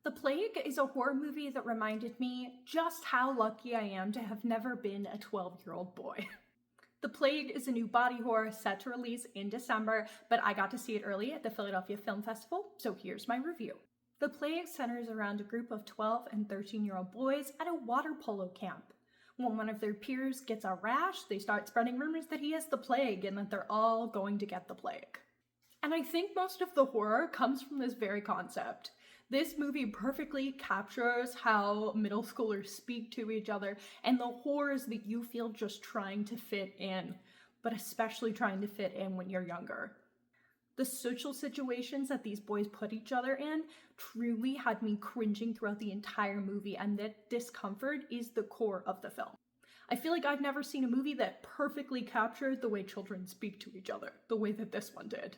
The Plague is a horror movie that reminded me just how lucky I am to have never been a 12-year-old boy. The Plague is a new body horror set to release in December, but I got to see it early at the Philadelphia Film Festival, so here's my review. The Plague centers around a group of 12 and 13-year-old boys at a water polo camp. When one of their peers gets a rash, they start spreading rumors that he has the plague and that they're all going to get the plague. And I think most of the horror comes from this very concept. This movie perfectly captures how middle schoolers speak to each other and the horrors that you feel just trying to fit in, but especially trying to fit in when you're younger. The social situations that these boys put each other in truly had me cringing throughout the entire movie, and that discomfort is the core of the film. I feel like I've never seen a movie that perfectly captured the way children speak to each other, the way that this one did.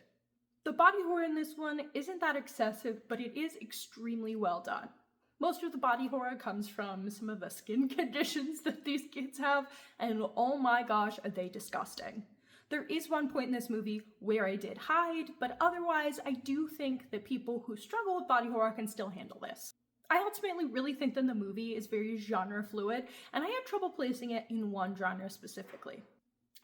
The body horror in this one isn't that excessive, but it is extremely well done. Most of the body horror comes from some of the skin conditions that these kids have, and oh my gosh, are they disgusting. There is one point in this movie where I did hide, but otherwise I do think that people who struggle with body horror can still handle this. I ultimately really think that the movie is very genre fluid, and I had trouble placing it in one genre specifically.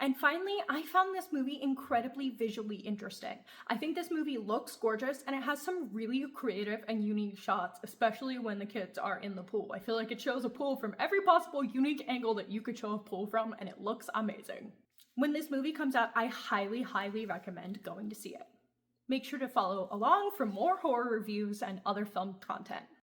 And finally, I found this movie incredibly visually interesting. I think this movie looks gorgeous and it has some really creative and unique shots, especially when the kids are in the pool. I feel like it shows a pool from every possible unique angle that you could show a pool from, and it looks amazing. When this movie comes out, I highly recommend going to see it. Make sure to follow along for more horror reviews and other film content.